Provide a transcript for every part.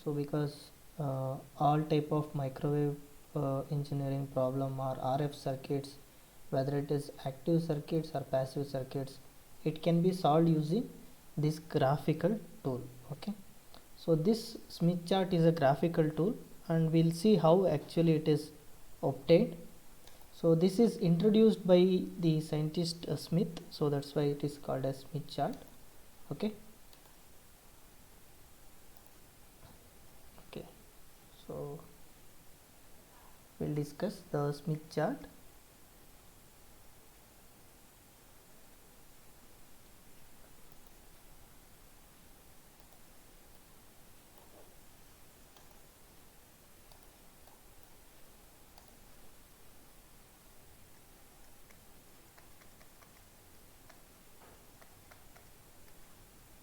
So because all type of microwave engineering problem or RF circuits, whether it is active circuits or passive circuits, it can be solved using this graphical tool. Okay, so this Smith chart is a graphical tool, and we'll see how actually it is obtained. So this is introduced by the scientist Smith, so that's why it is called as Smith chart. Okay, so we'll discuss the Smith chart.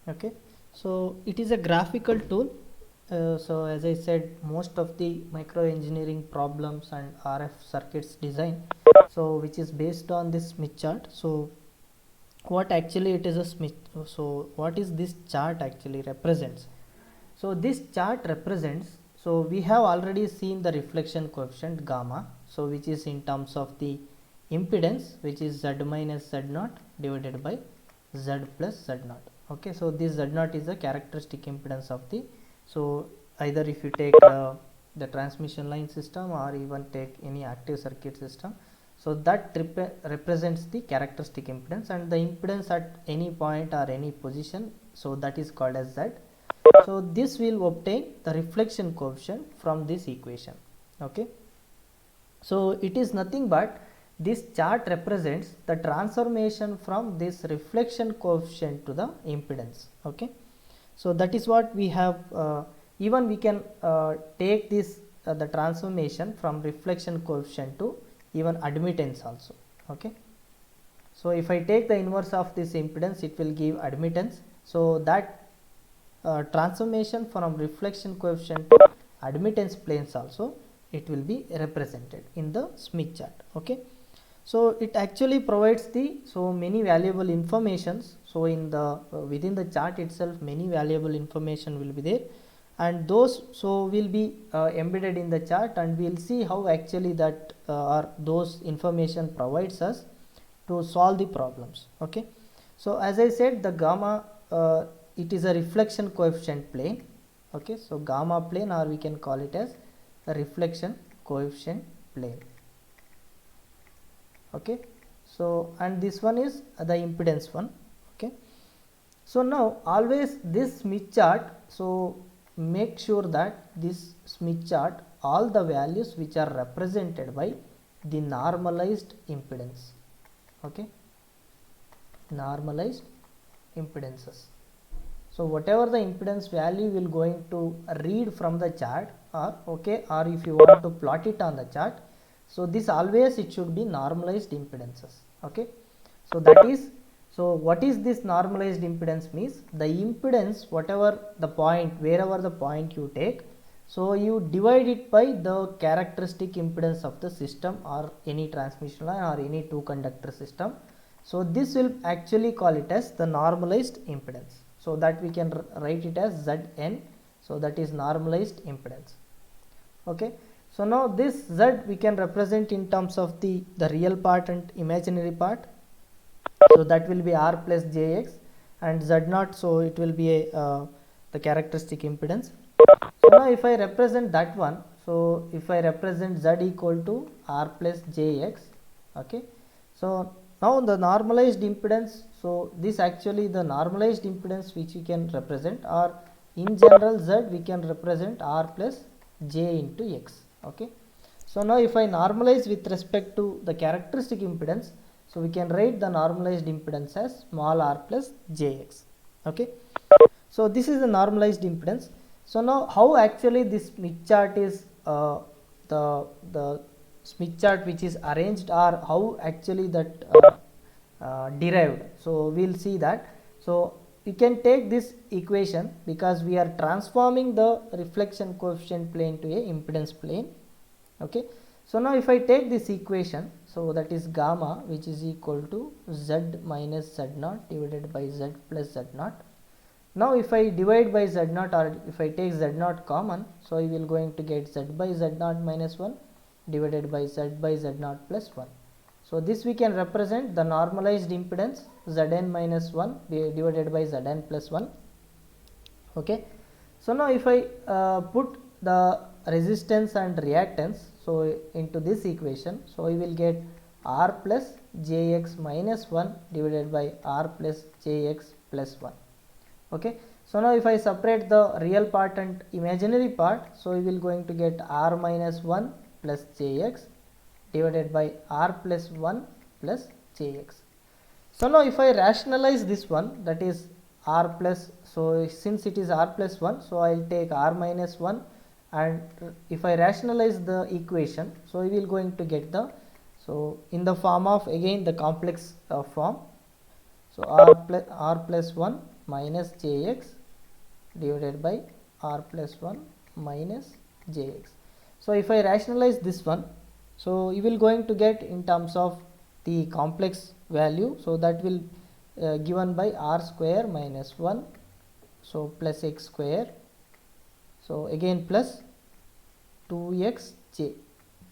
Okay, so it is a graphical tool. So as I said, most of the micro engineering problems and RF circuits design, so which is based on this Smith chart. So what actually it is a Smith, so what is this chart actually represents? So this chart represents, so we have already seen the reflection coefficient gamma, so which is in terms of the impedance, which is Z minus Z naught divided by Z plus Z naught. Okay, so this Z naught is the characteristic impedance of the, so either if you take the transmission line system or even take any active circuit system, so that represents the characteristic impedance, and the impedance at any point or any position, so that is called as Z. So this will obtain the reflection coefficient from this equation. Okay, so it is nothing but this chart represents the transformation from this reflection coefficient to the impedance. Okay, so that is what we have. Even we can take this the transformation from reflection coefficient to even admittance also. Okay, so if I take the inverse of this impedance, it will give admittance. So that transformation from reflection coefficient to admittance planes also, it will be represented in the Smith chart. Okay, so it actually provides the so many valuable informations. So in the within the chart itself, many valuable information will be there, and those so will be embedded in the chart, and we will see how actually that or those information provides us to solve the problems. Okay, so as I said, the gamma it is a reflection coefficient plane. Okay, so gamma plane, or we can call it as a reflection coefficient plane. Okay, so and this one is the impedance one. Okay, so now always this Smith chart, so make sure that this Smith chart, all the values which are represented by the normalized impedance. Okay, normalized impedances. So whatever the impedance value will going to read from the chart, or okay, or if you want to plot it on the chart, so this always it should be normalized impedances. Okay, so that is, so what is this normalized impedance means? The impedance, whatever the point, wherever the point you take, so you divide it by the characteristic impedance of the system or any transmission line or any two conductor system. So this will actually call it as the normalized impedance. So that we can write it as Zn, so that is normalized impedance. Okay, so now this Z we can represent in terms of the real part and imaginary part. So that will be R plus Jx, and Z naught, so it will be a the characteristic impedance. So now if I represent that one, so if I represent Z equal to R plus Jx, okay, so now the normalized impedance, so this actually the normalized impedance which we can represent, or in general Z we can represent R plus J into X. Okay, so now if I normalize with respect to the characteristic impedance, so we can write the normalized impedance as small r plus Jx. Okay, so this is the normalized impedance. So now how actually this Smith chart is the Smith chart which is arranged, or how actually that derived. So we'll see that. So you can take this equation, because we are transforming the reflection coefficient plane to a impedance plane. Okay, so now if I take this equation, so that is gamma, which is equal to Z minus Z naught divided by Z plus Z naught. Now if I divide by z naught, or if I take z naught common, so I will going to get z by z naught minus 1 divided by z naught plus 1. So this we can represent the normalized impedance Zn minus 1 divided by Zn plus 1. Okay. So now if I put the resistance and reactance so into this equation, so I will get R plus Jx minus 1 divided by R plus Jx plus 1. Okay. So now if I separate the real part and imaginary part, so we will going to get R minus 1 plus Jx divided by R plus 1 plus Jx. So now if I rationalize this one, that is R plus, so since it is R plus 1, so I will take R minus 1, and if I rationalize the equation, so we will going to get the, so in the form of again the complex form, so R plus 1 minus Jx divided by R plus 1 minus Jx. So if I rationalize this one, so you will going to get in terms of the complex value, so that will given by R square minus 1, so plus x square, so again plus 2x j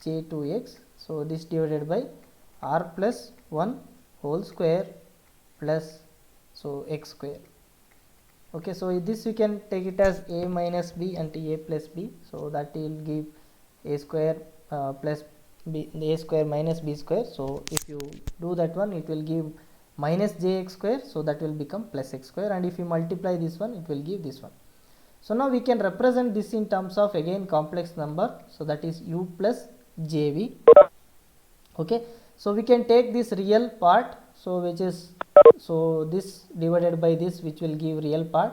2x, so this divided by R plus 1 whole square plus so x square. Okay, so this we can take it as a minus b and a plus b, so that will give a square plus b, a square minus b square. So if you do that one, it will give minus jx square, so that will become plus x square, and if you multiply this one, it will give this one. So now we can represent this in terms of again complex number, so that is u plus jv. Okay, so we can take this real part, so which is, so this divided by this, which will give real part,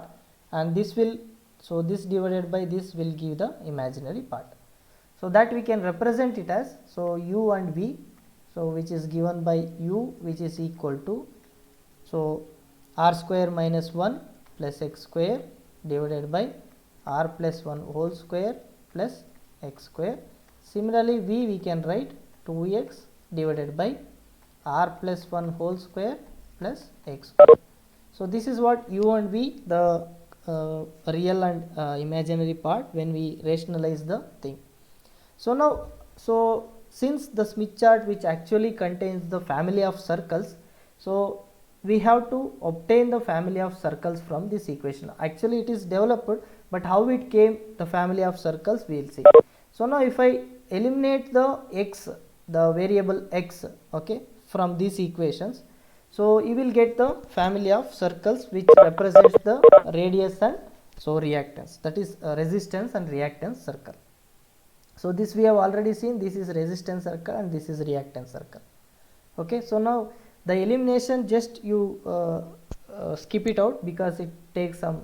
and this will, so this divided by this will give the imaginary part. So that we can represent it as, so u and v, so which is given by u, which is equal to, so r square minus 1 plus x square divided by r plus 1 whole square plus x square. Similarly v we can write 2x divided by r plus 1 whole square plus x square. So this is what u and v, the real and imaginary part when we rationalize the thing. So now, so since the Smith chart which actually contains the family of circles, so we have to obtain the family of circles from this equation. Actually it is developed, but how it came, the family of circles, we will see. So now if I eliminate the x, the variable x, okay, from these equations, so you will get the family of circles which represents the radius and so reactance, that is resistance and reactance circle. So this we have already seen, this is resistance circle and this is reactance circle. Okay, so now the elimination, just you skip it out because it takes some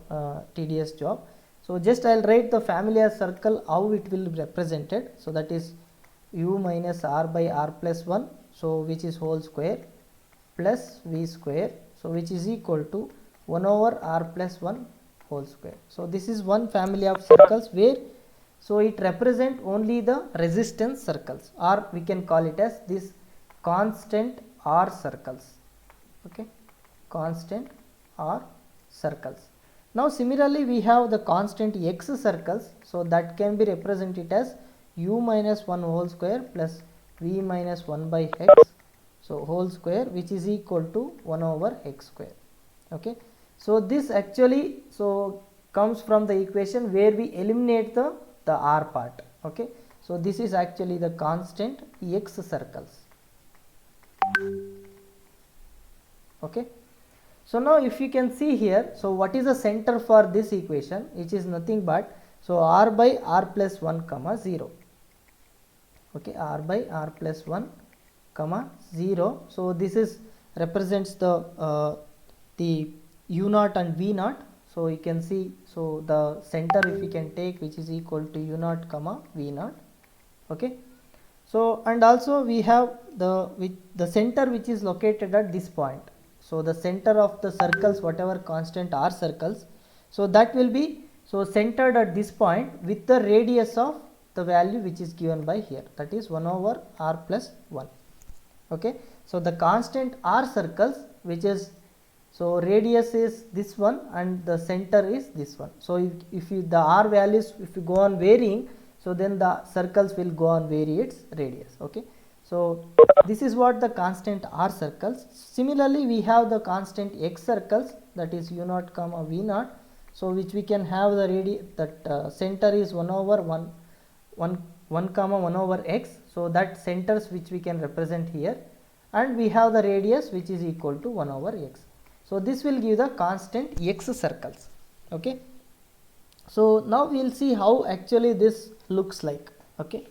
tedious job. So just I will write the family of circle, how it will be represented. So that is u minus r by r plus 1, so which is whole square, plus v square, so which is equal to 1 over r plus 1 whole square. So this is one family of circles where, so it represent only the resistance circles, or we can call it as this constant R circles. Okay, constant R circles. Now similarly we have the constant x circles, so that can be represented as u minus 1 whole square plus v minus 1 by x, so whole square, which is equal to 1 over x square. Okay, so this actually so comes from the equation where we eliminate the R part. Okay, so this is actually the constant x circles. Okay, so now if you can see here, so what is the center for this equation, which is nothing but, so r by r plus 1 comma 0. Okay, r by r plus 1 comma 0. So this is represents the u naught and v naught. So you can see, so the center if we can take, which is equal to u naught comma v naught. Okay, so and also we have the center which is located at this point. So the center of the circles, whatever constant R circles, so that will be so centered at this point with the radius of the value which is given by here, that is 1 over r plus 1. Okay, so the constant R circles, which is So radius is this one and the center is this one. So if you, the r values if you go on varying, so then the circles will go on vary its radius. Okay, so this is what the constant r circles. Similarly we have the constant x circles, that is u naught comma v naught, so which we can have the radius that center is 1 over 1 comma 1 over x, so that centers which we can represent here, and we have the radius which is equal to 1 over x. So this will give the constant x circles. Okay, so now we will see how actually this looks like. Okay,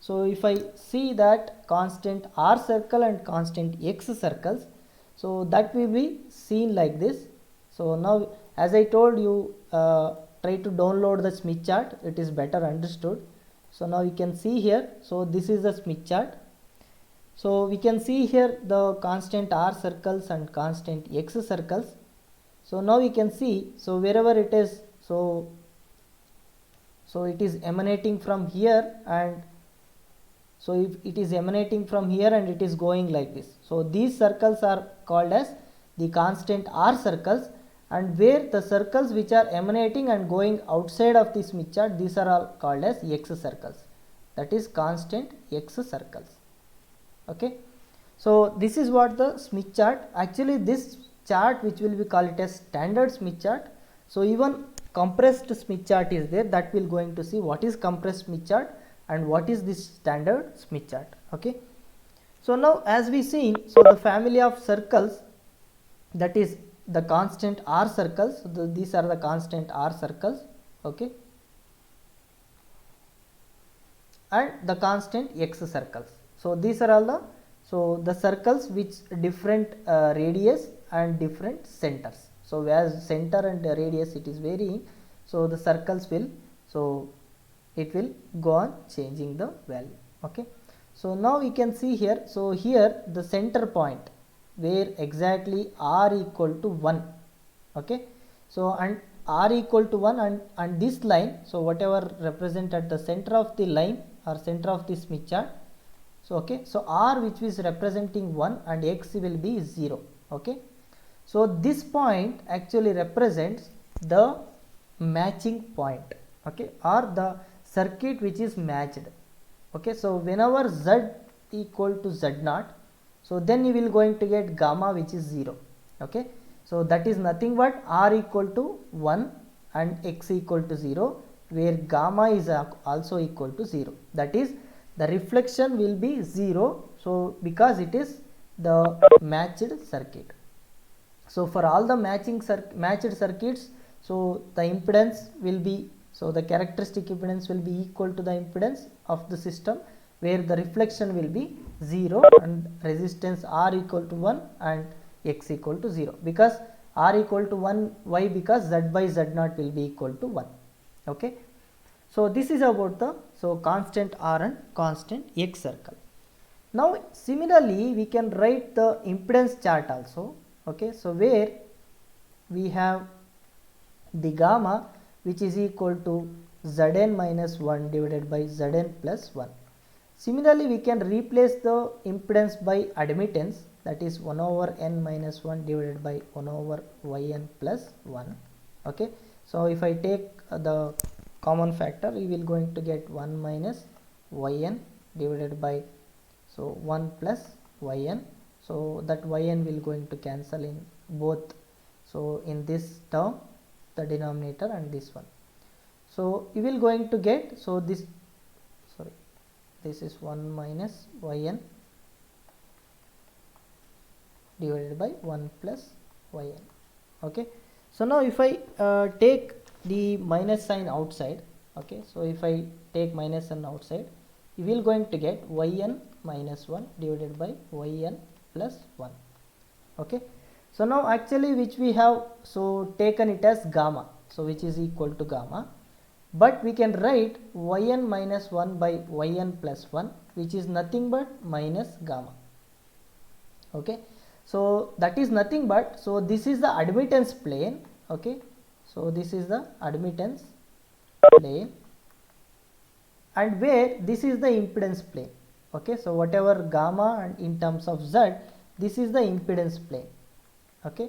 so if I see that constant r circle and constant x circles, so that will be seen like this. So now as I told you, try to download the Smith chart, it is better understood. So now you can see here, so this is the Smith chart. So we can see here the constant r circles and constant x circles. So now we can see, so wherever it is, so it is emanating from here, and so if it is emanating from here and it is going like this, so these circles are called as the constant r circles, and where the circles which are emanating and going outside of the Smith chart, these are all called as x circles, that is constant x circles. Okay, so this is what the Smith chart. Actually this chart which will be called it as standard Smith chart. So even compressed Smith chart is there, that we will going to see what is compressed Smith chart and what is this standard Smith chart. Okay, so now as we see, so the family of circles, that is the constant r circles, so these are the constant r circles. Okay, and the constant x circles. So these are all the circles which different radius and different centers. So as center and radius it is varying, so the circles will, so it will go on changing the value. Okay, so now we can see here, so here the center point where exactly r equal to 1. Okay, so and r equal to 1 and this line, so whatever represent at the center of the line or center of the Smith chart. So okay, so r which is representing 1 and x will be 0. Okay, so this point actually represents the matching point. Okay, or the circuit which is matched. Okay, so whenever z equal to z naught, so then you will going to get gamma which is 0. Okay, so that is nothing but r equal to 1 and x equal to 0, where gamma is also equal to 0, that is the reflection will be 0. So because it is the matched circuit. So for all the matched circuits, so the impedance will be, so the characteristic impedance will be equal to the impedance of the system, where the reflection will be 0 and resistance r equal to 1 and x equal to 0, because r equal to 1, why? Because z by z naught will be equal to 1. Okay, so this is about the constant r and constant x circle. Now similarly we can write the impedance chart also. Okay, so where we have the gamma which is equal to Zn minus 1 divided by Zn plus 1. Similarly we can replace the impedance by admittance, that is 1 over n minus 1 divided by 1 over yn plus 1. Okay, so if I take the common factor, we will going to get 1 minus yn divided by, so 1 plus yn, so that yn will going to cancel in both, so in this term the denominator and this one. So you will going to get, so this, sorry, this is 1 minus yn divided by 1 plus yn. Okay, so now if I take the minus sign outside, okay, so if I take minus sign outside, you will going to get yn minus 1 divided by yn plus 1. Okay, so now actually which we have, so taken it as gamma, so which is equal to gamma, but we can write yn minus 1 by yn plus 1, which is nothing but minus gamma. Okay, so that is nothing but, so this is the admittance plane. Okay, so this is the admittance plane, and where this is the impedance plane. Okay, so whatever gamma and in terms of z, this is the impedance plane. Okay,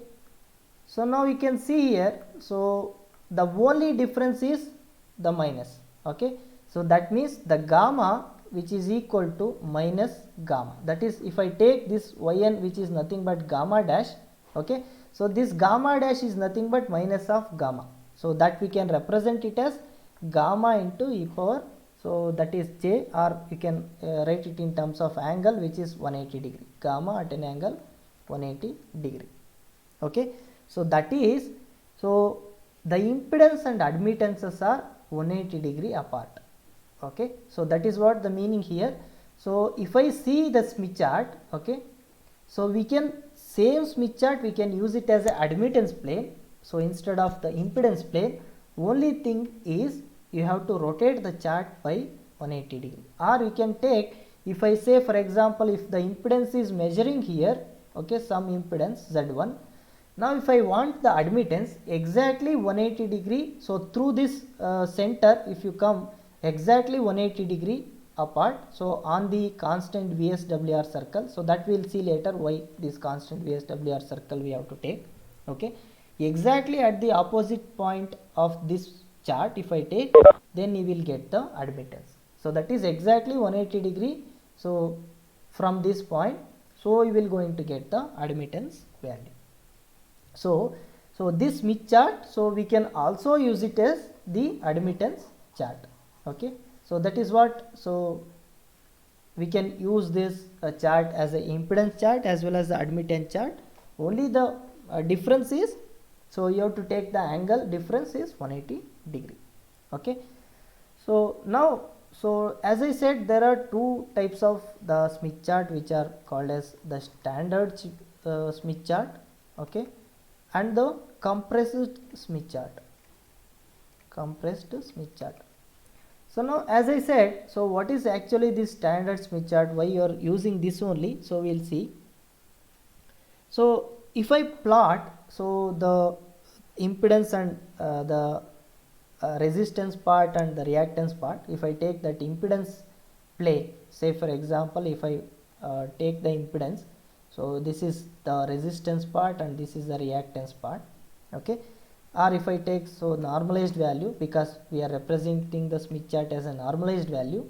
So now you can see here, so the only difference is the minus. Okay, so that means the gamma which is equal to minus gamma, that is if I take this yn which is nothing but gamma dash. Okay, so this gamma dash is nothing but minus of gamma, so that we can represent it as gamma into e power, so that is j, or you can write it in terms of angle which is 180 degree, gamma at an angle 180 degree. Okay, so that is, so the impedance and admittances are 180 degree apart. Okay, so that is what the meaning here. So if I see the Smith chart, okay, so we can, same Smith chart we can use it as a admittance plane. So instead of the impedance plane, only thing is you have to rotate the chart by 180 degree. Or you can take, if I say for example, if the impedance is measuring here, okay, some impedance Z1. Now if I want the admittance exactly 180 degree, so through this center if you come exactly 180 degree apart, so on the constant VSWR circle, so that we will see later why this constant VSWR circle we have to take. Okay, exactly at the opposite point of this chart if I take, then you will get the admittance. So that is exactly 180 degree, so from this point, so you will going to get the admittance value. So this Smith chart, so we can also use it as the admittance chart. Okay, so that is what, so we can use this chart as an impedance chart as well as the admittance chart. Only the difference is, so you have to take the angle difference is 180 degree. Okay, so now, so as I said, there are two types of the Smith chart which are called as the standard Smith chart, okay, and the compressed Smith chart. So now as I said, so what is actually this standard Smith chart, why you are using this only, so we will see. So if I plot, so the impedance and the resistance part and the reactance part, if I take that impedance plane, say for example if I take the impedance, so this is the resistance part and this is the reactance part. Okay, or if I take so normalized value, because we are representing the Smith chart as a normalized value,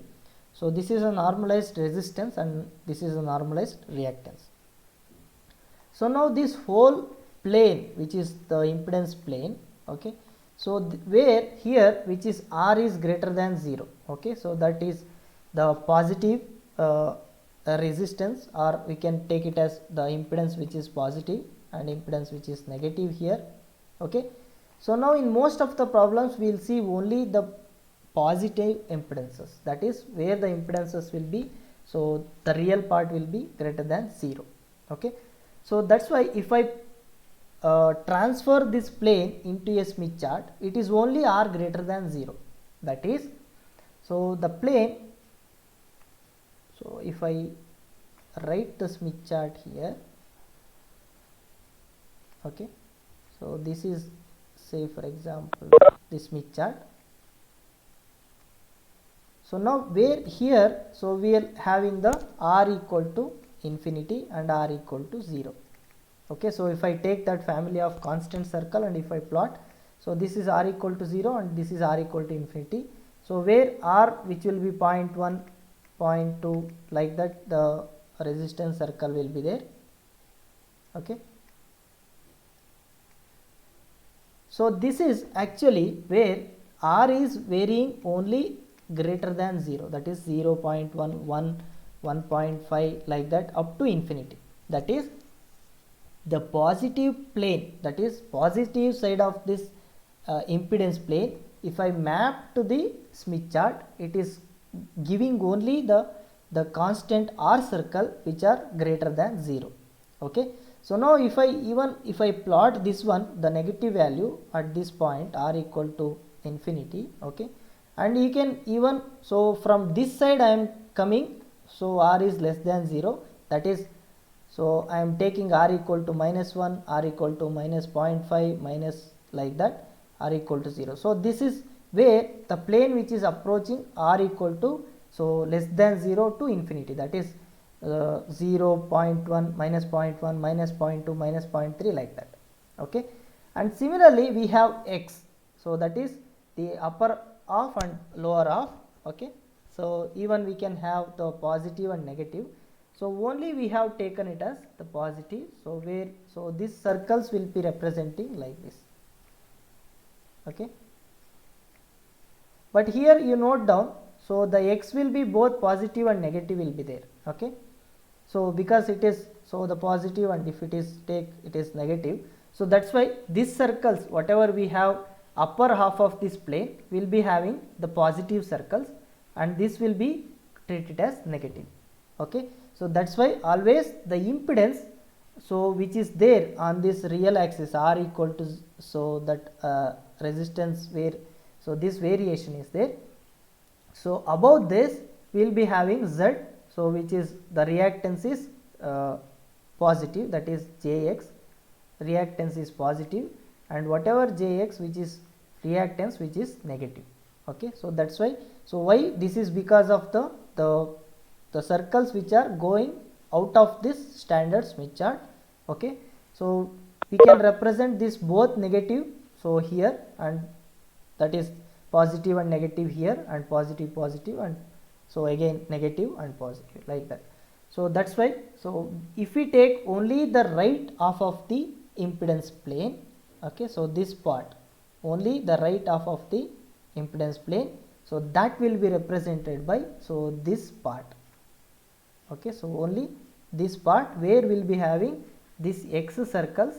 so this is a normalized resistance and this is a normalized reactance. So now this whole plane which is the impedance plane, okay, so where here which is R is greater than 0, okay, so that is the positive resistance, or we can take it as the impedance which is positive and impedance which is negative here. Okay, so now in most of the problems we will see only the positive impedances, that is where the impedances will be, so the real part will be greater than 0. Okay, so that's why if I transfer this plane into a Smith chart, it is only R greater than 0, that is, so the plane, so if I write the Smith chart here, okay, so this is, say for example, this Smith chart. So now where here, so we are having the R equal to infinity and R equal to 0. Okay, so if I take that family of constant circle and if I plot, so this is R equal to 0 and this is R equal to infinity. So where R which will be 0.1, 0.2 like that, the resistance circle will be there. Okay, so this is actually where R is varying only greater than 0, that is 0, 0.1, 1, 1.5 like that up to infinity. That is the positive plane, that is positive side of this impedance plane, if I map to the Smith chart, it is giving only the constant R circle which are greater than 0. Okay, so now if I plot this one, the negative value at this point R equal to infinity, okay, and you can even, so from this side I am coming, so R is less than 0, that is, so I am taking R equal to -1, R equal to -0.5, minus like that, R equal to 0. So this is where the plane which is approaching R equal to, so less than 0 to infinity, that is 0, 0.1, -0.1, -0.2, -0.3 like that. Okay, And similarly we have x, so that is the upper half and lower half. Okay, so even we can have the positive and negative, so only we have taken it as the positive. So where, so these circles will be representing like this. Okay, but here you note down, so the x will be both positive and negative will be there. Okay, so because it is, so the positive, and if it is take, it is negative, so that's why these circles, whatever we have upper half of this plane will be having the positive circles, and this will be treated as negative. Okay, so that's why always the impedance, so which is there on this real axis r equal to, so that resistance where, so this variation is there. So above this we will be having z, so which is the reactance is positive, that is Jx, reactance is positive, and whatever Jx which is reactance which is negative. Okay, so that's why, so why this is because of the circles which are going out of this standard Smith chart. Okay, so we can represent this both negative, so here, and that is positive and negative here, and positive positive, and so again negative and positive, like that. So that's why, so if we take only the right half of the impedance plane, okay, so this part, only the right half of the impedance plane, so that will be represented by, so this part. Okay, so only this part where we will be having this x circles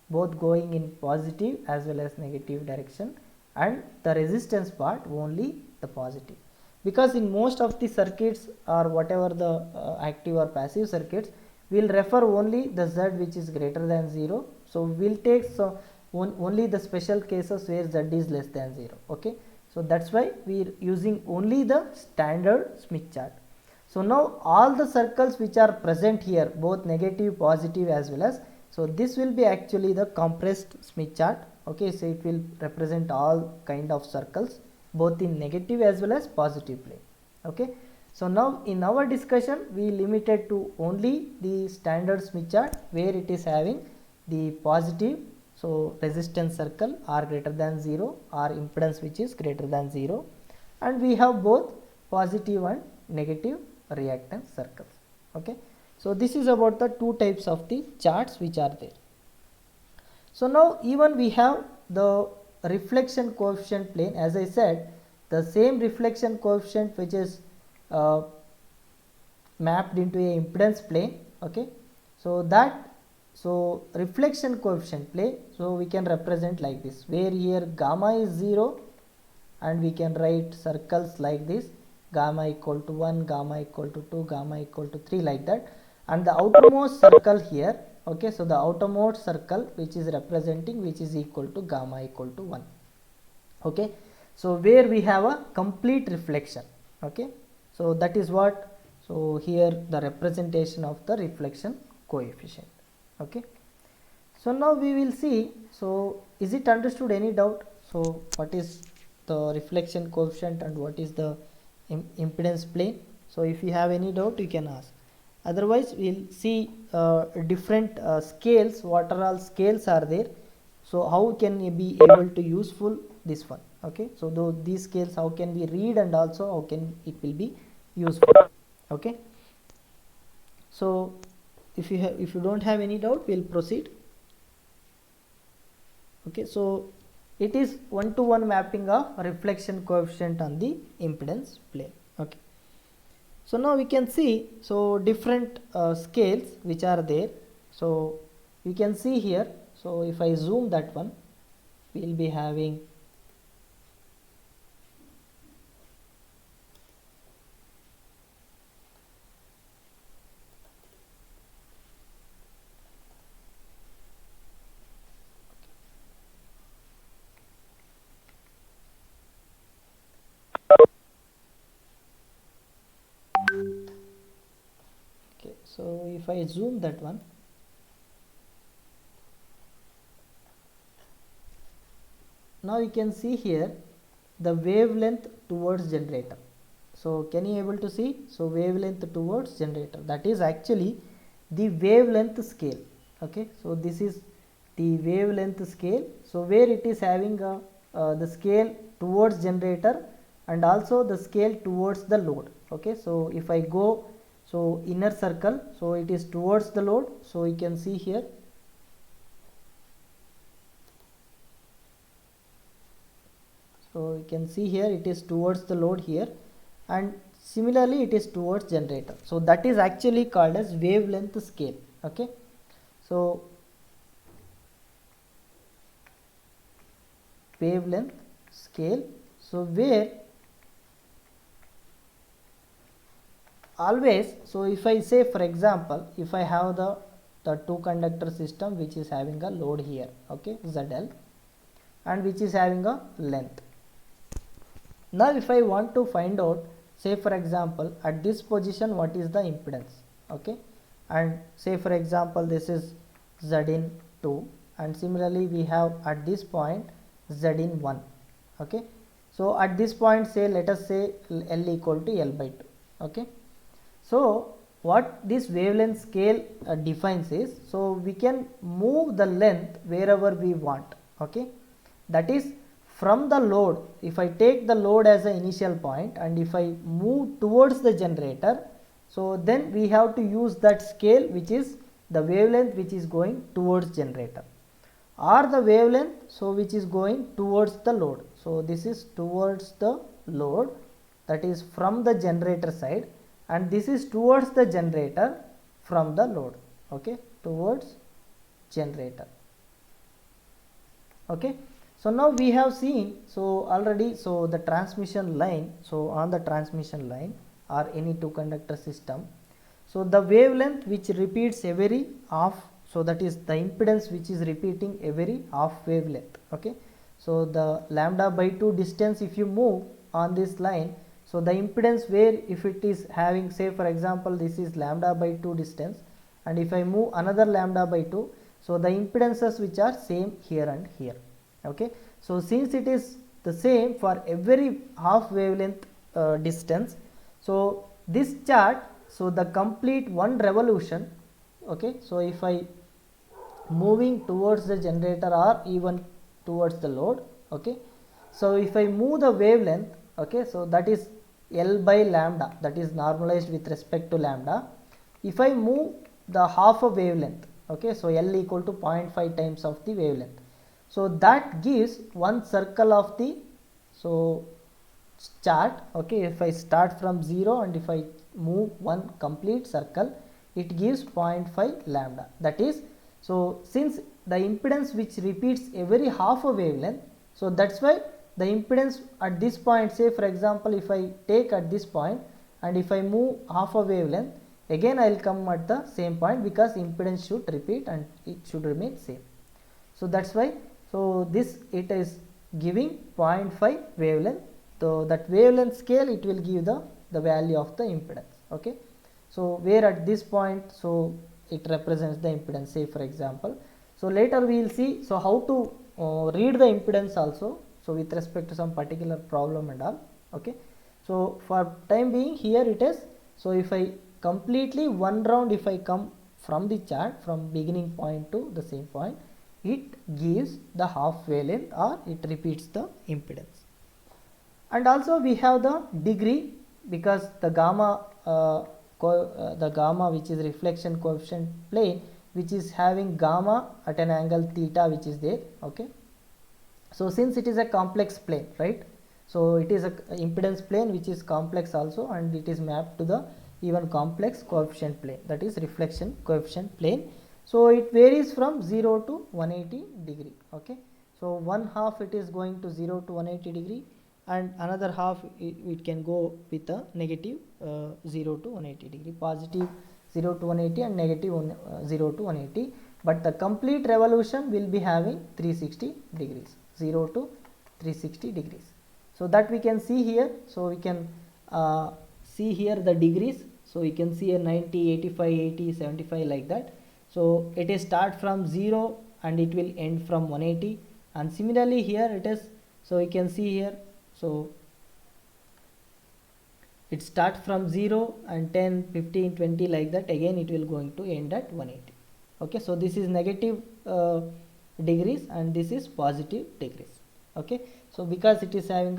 both going in positive as well as negative direction, and the resistance part only the positive, because in most of the circuits or whatever the active or passive circuits, we will refer only the z which is greater than 0. So we will take only the special cases where z is less than 0. Okay, so that's why we are using only the standard Smith chart. So now all the circles which are present here, both negative, positive as well as, so this will be actually the compressed Smith chart. Okay, so it will represent all kind of circles both in negative as well as positive plane. Okay, so now in our discussion we limited to only the standard Smith chart where it is having the positive, so resistance circle r greater than 0 or impedance which is greater than 0, and we have both positive and negative reactance circles. Okay, so this is about the two types of the charts which are there. So now even we have the reflection coefficient plane, as I said, the same reflection coefficient which is mapped into a impedance plane. Okay, so that, so reflection coefficient plane, so we can represent like this, where here gamma is 0, and we can write circles like this, gamma equal to 1, gamma equal to 2, gamma equal to 3, like that, and the outermost circle here. Okay, so the outermost circle which is representing, which is equal to gamma equal to 1. Okay, so where we have a complete reflection. Okay, so that is what, so here the representation of the reflection coefficient. Okay, so now we will see, so is it understood, any doubt? So what is the reflection coefficient and what is the impedance plane? So if you have any doubt you can ask, otherwise we will see different scales, what are all scales are there, so how can you be able to useful this one. Okay, so these scales how can we read, and also how can it will be useful. Okay, so if you don't have any doubt, we'll proceed. Okay, so it is 1-to-1 mapping of reflection coefficient on the impedance plane. Okay, so now we can see, so different scales which are there. So you can see here, so if I zoom that one, we will be having so if I zoom that one, now you can see here the wavelength towards generator. So can you able to see, so wavelength towards generator, that is actually the wavelength scale. Okay, so this is the wavelength scale, so where it is having the scale towards generator and also the scale towards the load. Okay, so if I go, so inner circle, so it is towards the load, so you can see here. So you can see here it is towards the load here, and similarly it is towards generator. So that is actually called as wavelength scale. Okay, so wavelength scale, so where always, so if I say for example, if I have the two conductor system which is having a load here, okay, ZL, and which is having a length. Now if I want to find out, say for example at this position what is the impedance, okay, and say for example this is Z in 2, and similarly we have at this point Z in 1. Okay, so at this point, say let us say L equal to L by 2. Okay, so what this wavelength scale defines is, so we can move the length wherever we want. Okay, that is from the load, if I take the load as an initial point and if I move towards the generator, so then we have to use that scale which is the wavelength which is going towards generator, or the wavelength so which is going towards the load. So this is towards the load, that is from the generator side, and this is towards the generator from the load. Okay, towards generator. Okay, so now we have seen, so already, so the transmission line, so on the transmission line or any two conductor system, so the wavelength which repeats every half, so that is the impedance which is repeating every half wavelength. Okay, so the lambda by 2 distance if you move on this line, so the impedance where if it is having, say for example this is lambda by 2 distance, and if I move another lambda by 2, so the impedances which are same here and here. Okay, so since it is the same for every half wavelength distance, so this chart, so the complete one revolution, okay, so if I moving towards the generator or even towards the load, okay, so if I move the wavelength, okay, so that is L by lambda, that is normalized with respect to lambda. If I move the half a wavelength, okay, so L equal to 0.5 times of the wavelength, so that gives one circle of the, so chart. Okay, if I start from 0 and if I move one complete circle, it gives 0.5 lambda. That is, so since the impedance which repeats every half a wavelength, so that's why the impedance at this point, say for example if I take at this point and if I move half a wavelength, again I will come at the same point, because impedance should repeat and it should remain same. So that's why, so this it is giving 0.5 wavelength. So that wavelength scale, it will give the value of the impedance. Okay, so where at this point, so it represents the impedance, say for example. So later we will see, so how to read the impedance also, so with respect to some particular problem and all. Okay, so for time being here it is, so if I completely one round, if I come from the chart from beginning point to the same point, it gives the half wavelength or it repeats the impedance. And also we have the degree, because the gamma the gamma which is reflection coefficient plane, which is having gamma at an angle theta which is there. Okay, so since it is a complex plane, right, so it is a impedance plane which is complex also, and it is mapped to the even complex coefficient plane, that is reflection coefficient plane. So it varies from 0 to 180 degree. Okay, so one half it is going to 0 to 180 degree, and another half it can go with a negative 0 to 180 degree, positive 0 to 180 and negative 0 to 180, but the complete revolution will be having 360 degrees, 0 to 360 degrees. So that we can see here, so we can see here the degrees, so we can see a 90, 85, 80, 75 like that. So it is start from 0 and it will end from 180, and similarly here it is, so you can see here, so it start from 0 and 10, 15, 20 like that, again it will going to end at 180. Okay, so this is negative degrees and this is positive degrees. Okay, so because it is having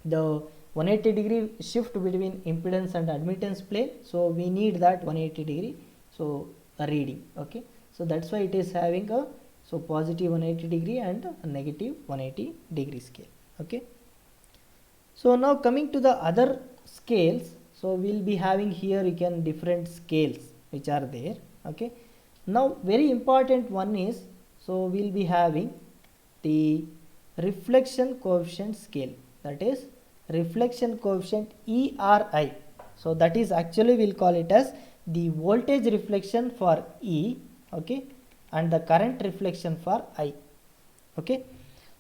the 180 degree shift between impedance and admittance plane, so we need that 180 degree so a reading. Okay, so that's why it is having a so positive 180 degree and a negative 180 degree scale. Okay, so now coming to the other scales, so we'll be having here you can different scales which are there. Okay, now very important one is, so we'll be having the reflection coefficient scale, that is reflection coefficient ERI. So that is actually we'll call it as the voltage reflection for E, okay, and the current reflection for I. Okay,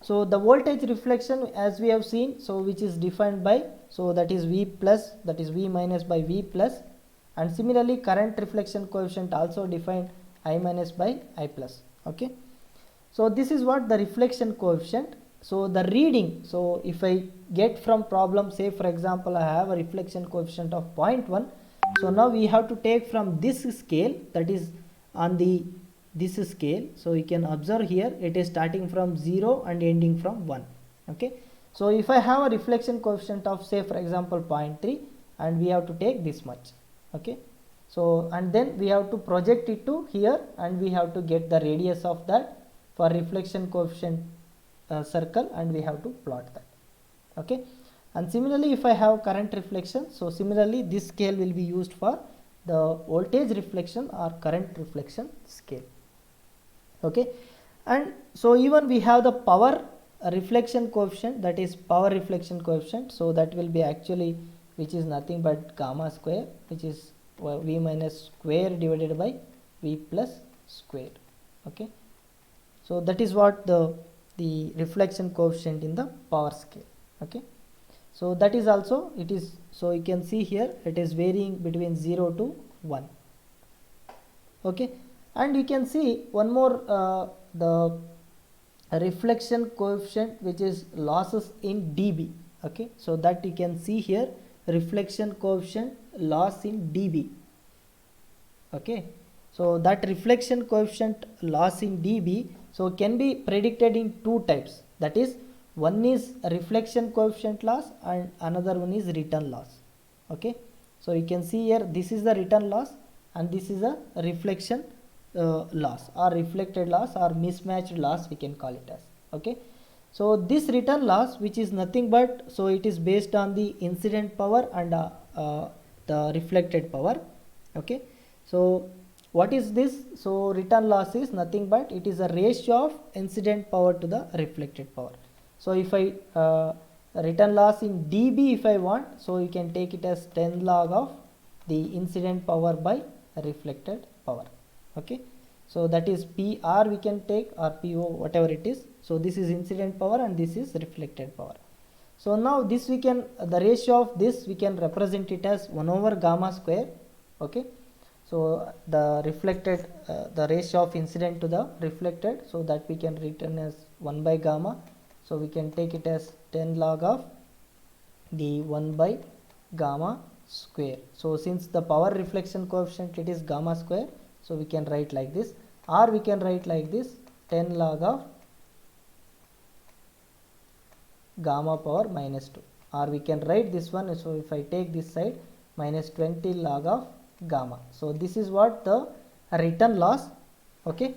so the voltage reflection as we have seen, so which is defined by, so that is V plus, that is V minus by V plus, and similarly current reflection coefficient also defined I minus by I plus. Okay, so this is what the reflection coefficient. So the reading, so if I get from problem, say for example I have a reflection coefficient of 0.1, so now we have to take from this scale, that is on the this scale. So you can observe here it is starting from 0 and ending from 1. Okay, so if I have a reflection coefficient of say for example 0.3 and we have to take this much. Okay, so and then we have to project it to here and we have to get the radius of that for reflection coefficient circle and we have to plot that. Okay, and similarly if I have current reflection, so similarly this scale will be used for the voltage reflection or current reflection scale. Okay, and so even we have the power reflection coefficient, that is power reflection coefficient, so that will be actually which is nothing but gamma square, which is V minus square divided by V plus square. Okay, so that is what the reflection coefficient in the power scale. Okay, so that is also it is, so you can see here it is varying between 0 to 1. Okay, and you can see one more the reflection coefficient which is losses in dB. Okay, so that you can see here reflection coefficient loss in dB. Okay, so that reflection coefficient loss in dB so can be predicted in two types, that is one is reflection coefficient loss and another one is return loss. Okay, so you can see here this is the return loss and this is a reflection loss or reflected loss or mismatched loss we can call it as. Okay, so this return loss which is nothing but, so it is based on the incident power and the reflected power. Okay, so what is this? So return loss is nothing but it is a ratio of incident power to the reflected power. So if I return loss in dB if I want, so you can take it as 10 log of the incident power by reflected power. Okay, so that is PR we can take or PO, whatever it is. So this is incident power and this is reflected power. So now this we can, the ratio of this we can represent it as 1 over gamma square. Okay, so the reflected the ratio of incident to the reflected, so that we can written as 1 by gamma. So we can take it as 10 log of the 1 by gamma square. So since the power reflection coefficient it is gamma square, so we can write like this, or we can write like this 10 log of gamma power minus 2, or we can write this one, so if I take this side minus 20 log of gamma. So this is what the return loss. Okay,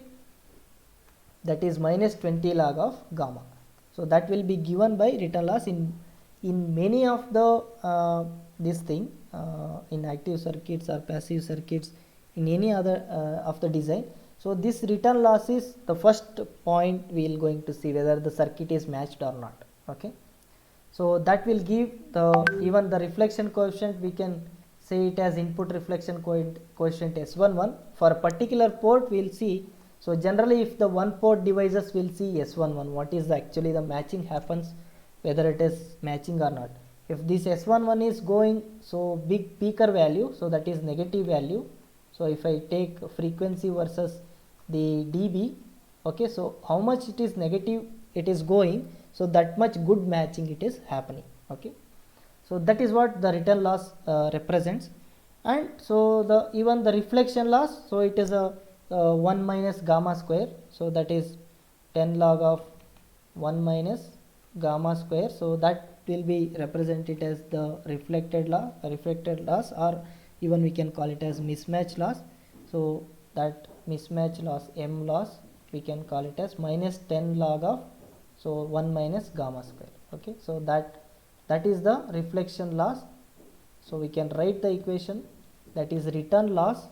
that is minus 20 log of gamma. So that will be given by return loss in many of the this thing in active circuits or passive circuits, in any other of the design. So this return loss is the first point we are going to see whether the circuit is matched or not. Okay, so that will give the even the reflection coefficient we can say it as input reflection coefficient S11 for a particular port. We will see, so generally if the one port devices will see S11, what is actually the matching happens, whether it is matching or not. If this S11 is going so big peaker value, so that is negative value. So if I take frequency versus the dB, okay, so how much it is negative it is going, so that much good matching it is happening. Okay, so that is what the return loss represents. And so the even the reflection loss, so it is a 1 minus gamma square, so that is 10 log of 1 minus gamma square, so that will be represented as the reflected loss, or even we can call it as mismatch loss. So that mismatch loss, M loss, we can call it as minus 10 log of, so 1 minus gamma square. Okay, so that is the reflection loss. So we can write the equation, that is return loss,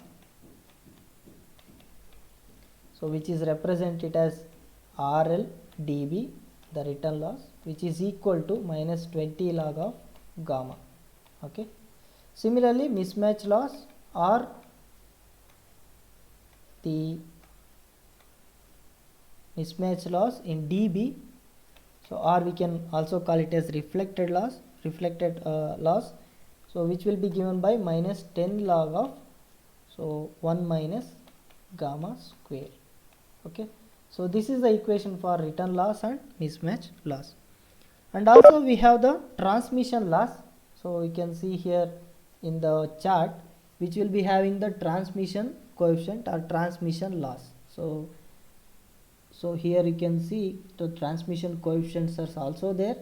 so which is represented as RL dB, the return loss, which is equal to minus 20 log of gamma. Okay, similarly mismatch loss, or the mismatch loss in dB, so or we can also call it as reflected loss, so which will be given by minus 10 log of, so 1 minus gamma square. Okay, so this is the equation for return loss and mismatch loss. And also we have the transmission loss. So you can see here in the chart, which will be having the transmission coefficient or transmission loss. So here you can see the transmission coefficients are also there,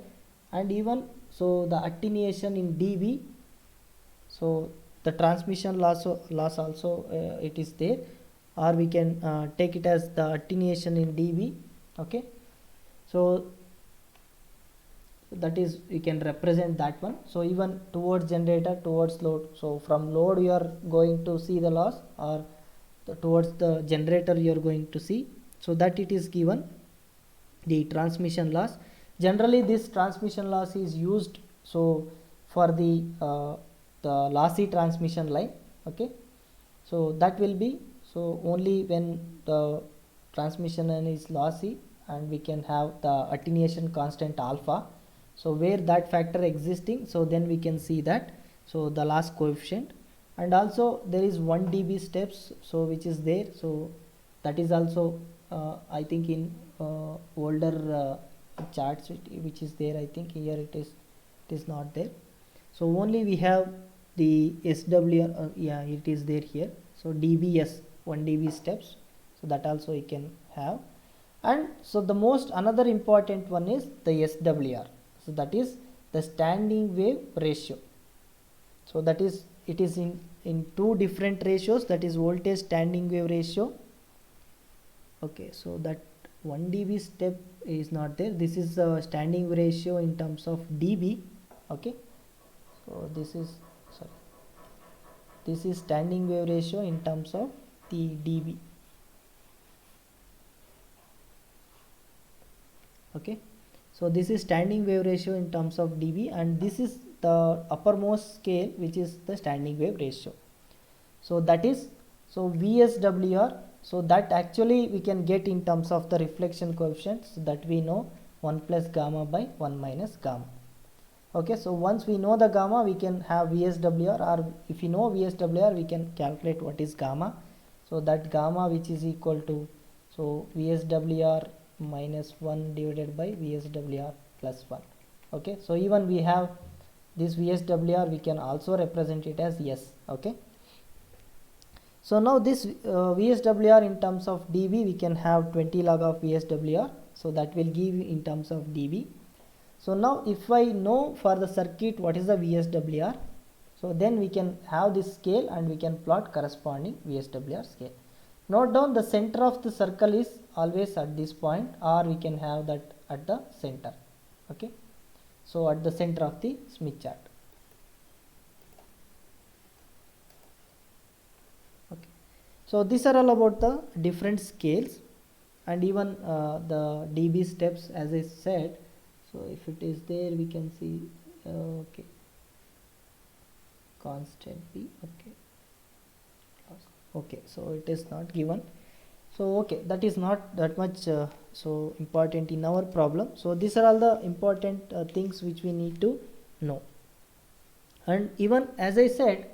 and even so the attenuation in dB, so the transmission loss also it is there, or we can take it as the attenuation in dB. Okay, so that is, we can represent that one. So even towards generator, towards load, so from load you are going to see the loss, or towards the generator you are going to see, so that it is given the transmission loss. Generally this transmission loss is used so for the lossy transmission line. Okay, so that will be, so only when the transmission line is lossy and we can have the attenuation constant alpha, so where that factor existing, so then we can see that, so the loss coefficient. And also there is 1 dB steps, so which is there, so that is also I think in older charts which is there. I think here it is not there, so only we have the SWR, yeah, it is there here, so dBs, 1 dB steps, so that also you can have. And so the most another important one is the SWR, so that is the standing wave ratio. So that is, it is in two different ratios, that is voltage standing wave ratio. Okay, so that 1 dB step is not there, this is the standing wave ratio in terms of dB. Okay, so this is, sorry, this is standing wave ratio in terms of the dB. Okay, so this is standing wave ratio in terms of dB, and this is the uppermost scale, which is the standing wave ratio. So that is, so VSWR, so that actually we can get in terms of the reflection coefficient, so that we know 1 plus gamma by 1 minus gamma. Okay, so once we know the gamma, we can have VSWR, or if you know VSWR, we can calculate what is gamma. So that gamma, which is equal to, so VSWR minus 1 divided by VSWR plus 1. Okay, so even we have this VSWR, we can also represent it as S. Okay, so now this VSWR in terms of dB, we can have 20 log of VSWR, so that will give in terms of dB. So now if I know for the circuit what is the VSWR, so then we can have this scale and we can plot corresponding VSWR scale. Note down, the center of the circle is always at this point, or we can have that at the center. Okay, so at the center of the Smith chart. Okay, so these are all about the different scales, and even the dB steps, as I said. So if it is there, we can see okay, constant B. Okay, so it is not given, so okay, that is not that much so important in our problem. So these are all the important things which we need to know. And even as I said,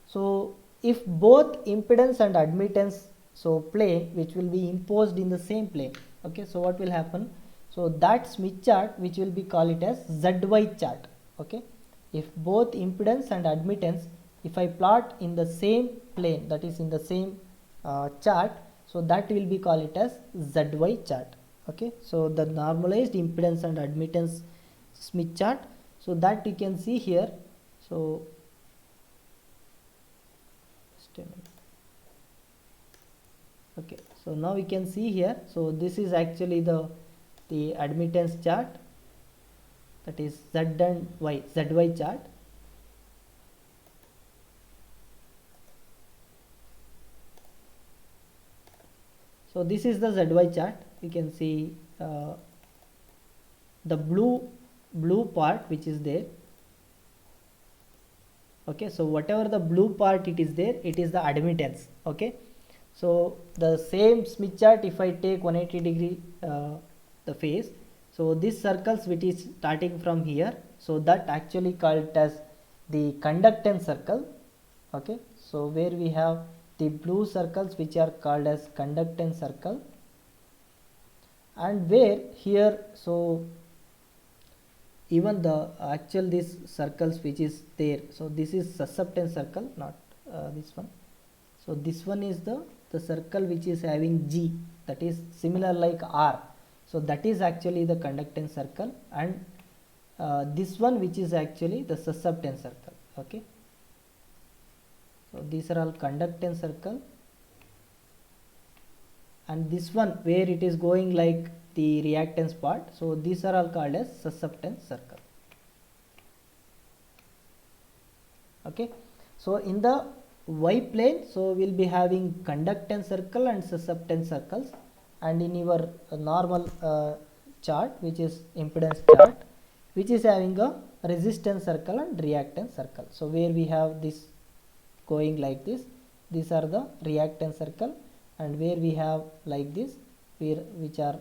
so if both impedance and admittance so plane, which will be imposed in the same plane, okay, so what will happen, so that Smith chart, which will be call it as ZY chart. Okay, if both impedance and admittance, if I plot in the same plane, that is in the same chart, so that will be called it as ZY chart. Okay, so the normalized impedance and admittance Smith chart, so that you can see here. So just a minute. Okay, so now we can see here, so this is actually the admittance chart, that is Z and Y, ZY chart. So this is the ZY chart. You can see the blue part which is there. Okay, so whatever the blue part it is there, it is the admittance. Okay, so the same Smith chart, if I take 180 degree the phase, so this circles which is starting from here, so that actually called as the conductance circle. Okay, so where we have the blue circles which are called as conductance circle, and where here, so even the actual this circles which is there, so this is susceptance circle, not this one. So this one is the circle which is having G, that is similar like R, so that is actually the conductance circle, and this one which is actually the susceptance circle. Okay, so these are all conductance circle, and this one where it is going like the reactance part, so these are all called as susceptance circle. Okay, so in the Y plane, so we'll be having conductance circle and susceptance circles, and in your normal chart, which is impedance chart, which is having a resistance circle and reactance circle. So where we have this going like this, these are the reactance circle, and where we have like this, which are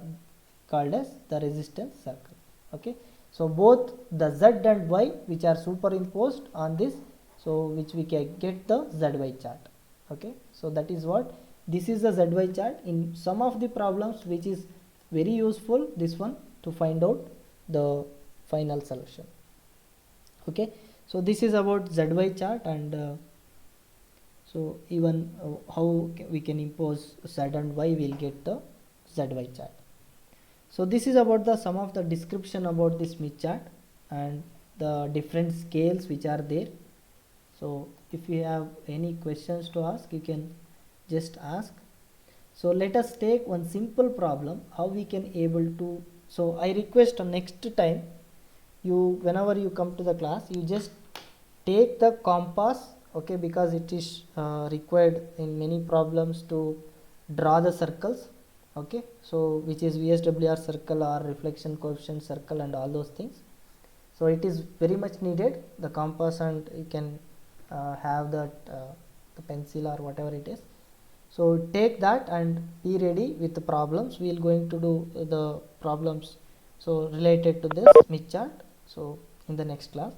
called as the resistance circle. Okay, so both the Z and Y which are superimposed on this, so which we can get the ZY chart. Okay, so that is what this is the ZY chart. In some of the problems which is very useful, this one, to find out the final solution. Okay, so this is about ZY chart, and so even how we can impose Z and Y, will get the ZY chart. So this is about the some of the description about the Smith chart and the different scales which are there. So if you have any questions to ask, you can just ask. So let us take one simple problem, how we can able to, so I request next time you, whenever you come to the class, you just take the compass. Okay, because it is required in many problems to draw the circles. Okay, so which is VSWR circle or reflection coefficient circle and all those things. So it is very much needed, the compass, and you can have that the pencil or whatever it is. So take that and be ready with the problems. We are going to do the problems so related to this Smith chart, so in the next class.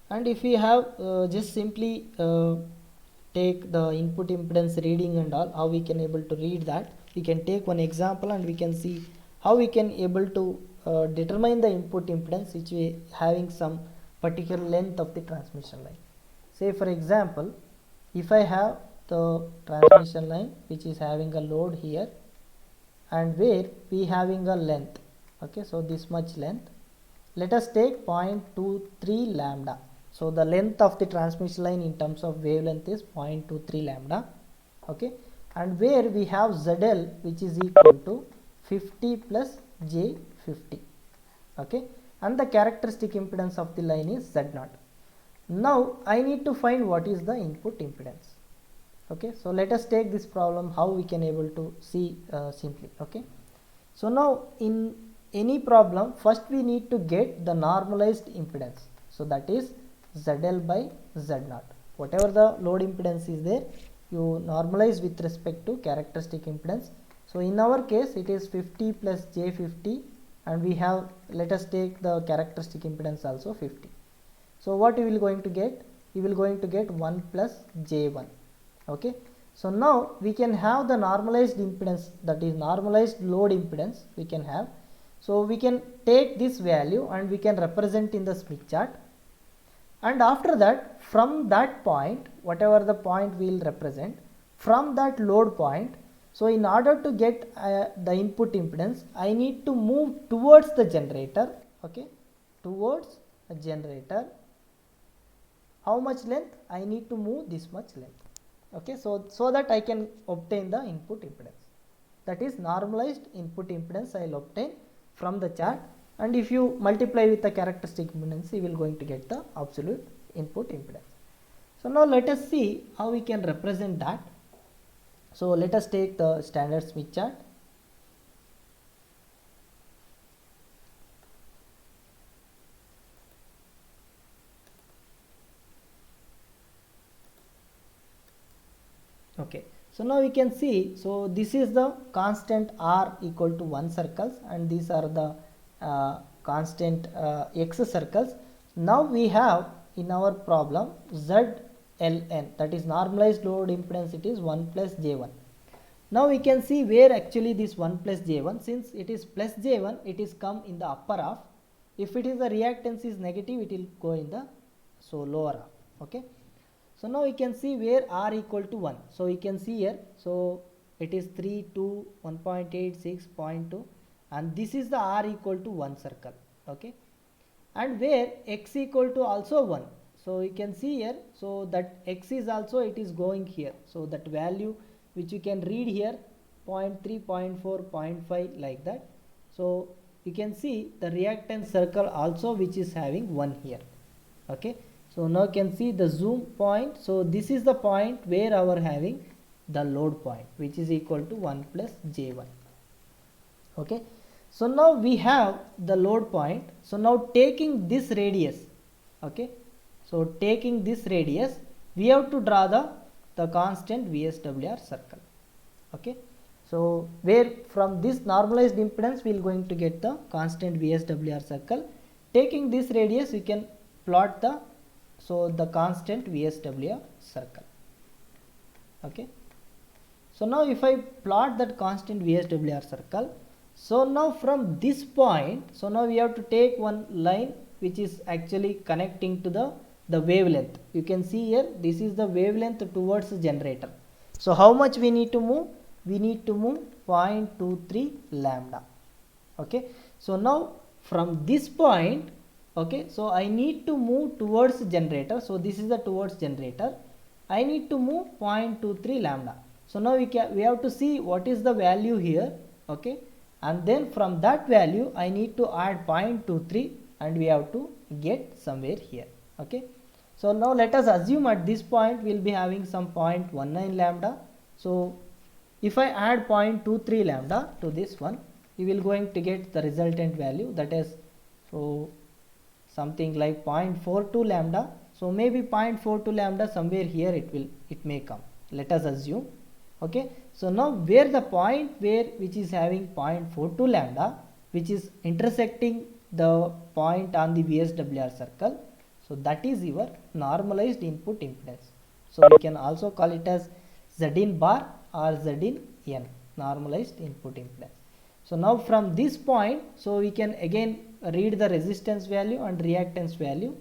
And if we have just simply take the input impedance reading and all, how we can able to read that, we can take one example and we can see how we can able to determine the input impedance which we having some particular length of the transmission line. Say for example, if I have the transmission line which is having a load here, and where we having a length. Okay, so this much length, let us take 0.23 lambda. So the length of the transmission line in terms of wavelength is 0.23 lambda. Okay, and where we have ZL which is equal to 50 plus J50. Okay, and the characteristic impedance of the line is Z0. Now I need to find what is the input impedance. Okay, so let us take this problem, how we can able to see simply. Okay, so now in any problem, first we need to get the normalized impedance, so that is ZL by Z0. Whatever the load impedance is there, you normalize with respect to characteristic impedance. So in our case it is 50 plus J50, and we have, let us take the characteristic impedance also 50. So what you will going to get? You will going to get 1 plus J1. Okay, so now we can have the normalized impedance, that is normalized load impedance we can have. So we can take this value and we can represent in the Smith chart, and after that, from that point, whatever the point we will represent, from that load point, So in order to get the input impedance, I need to move towards the generator, okay, towards a generator. How much length? I need to move this much length, okay, so that I can obtain the input impedance. That is normalized input impedance I will obtain from the chart, and if you multiply with the characteristic impedance, you will going to get the absolute input impedance. So now let us see how we can represent that. So let us take the standard Smith chart. Okay, so now we can see, so this is the constant R equal to 1 circles, and these are the constant X circles. Now we have in our problem ZLN, that is normalized load impedance, it is 1 plus J1. Now we can see where actually this 1 plus J1, since it is plus J1, it is come in the upper half. If it is the reactance is negative, it will go in the lower half, okay. So now we can see where R equal to 1. So we can see here, so it is 3, 2, 1.8, 6.2, and this is the R equal to 1 circle, okay. And where X equal to also 1. So we can see here, so that X is also, it is going here. So that value which you can read here, 0.3, 0.4, 0.5 like that. So you can see the reactance circle also which is having 1 here, okay. So now you can see the zoom point. So this is the point where our having the load point, which is equal to 1 plus J1, okay. So now we have the load point. So now taking this radius, okay, so taking this radius, we have to draw the constant VSWR circle, okay. So where from this normalized impedance we are going to get the constant VSWR circle. Taking this radius, we can plot the constant VSWR circle, okay. So now if I plot that constant VSWR circle, so now from this point, so now we have to take one line which is actually connecting to the wavelength. You can see here, this is the wavelength towards the generator. So how much we need to move? We need to move 0.23 lambda, okay. So now from this point, okay, so I need to move towards generator. So this is the towards generator. I need to move 0.23 lambda. So now we have to see what is the value here, okay, and then from that value I need to add 0.23 and we have to get somewhere here, okay. So now let us assume at this point we will be having some 0.19 lambda. So if I add 0.23 lambda to this one, you will going to get the resultant value, that is so something like 0.42 lambda. So maybe 0.42 lambda somewhere here it may come, let us assume, okay. So now where the point which is having 0.42 lambda, which is intersecting the point on the VSWR circle, so that is your normalized input impedance. So we can also call it as Z in bar or Z in N, normalized input impedance. So now from this point, so we can again read the resistance value and reactance value,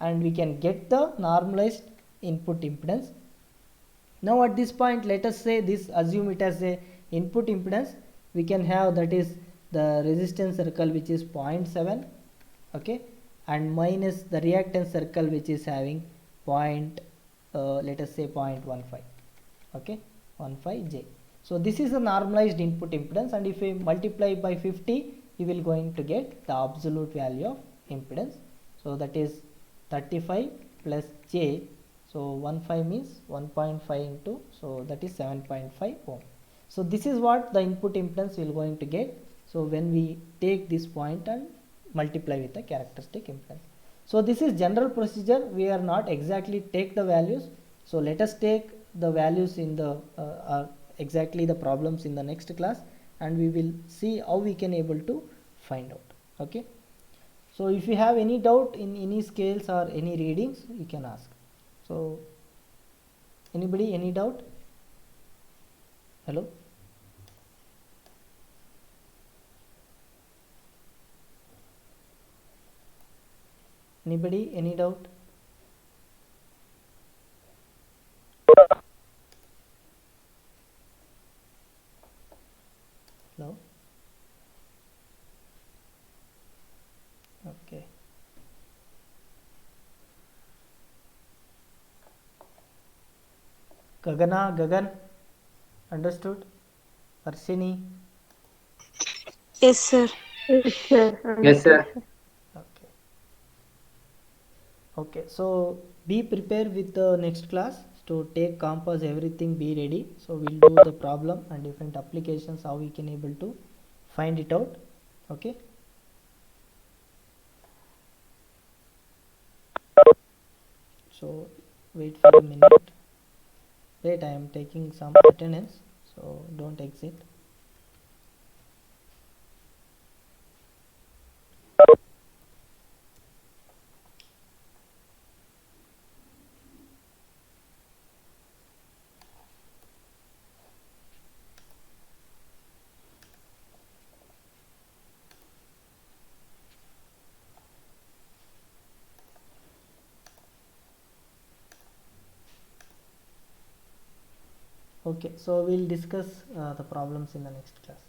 and we can get the normalized input impedance. Now at this point, let us say this, assume it as a input impedance. We can have, that is the resistance circle which is 0.7, okay, and minus the reactance circle which is having let us say 0.15, okay, 15 J. So this is a normalized input impedance, and if we multiply by 50, you will going to get the absolute value of impedance. So that is 35 plus J. So 15 means 1.5 into, so that is 7.5 ohm. So this is what the input impedance we will going to get. So when we take this point and multiply with the characteristic impedance. So this is general procedure. We are not exactly take the values. So let us take the values in the exactly the problems in the next class, and we will see how we can able to find out, okay. So if you have any doubt in any scales or any readings, you can ask. So anybody, any doubt? Hello? Anybody, any doubt? Gagan, understood? Arshini? Yes, sir. Yes, sir. Yes, Understood, sir. sir. Okay. Okay, so be prepared with the next class to take compass, everything be ready. So we'll do the problem and different applications, how we can able to find it out. Okay. So wait for a minute. Wait, I am taking some attendance, so don't exit. Okay, so we'll discuss the problems in the next class.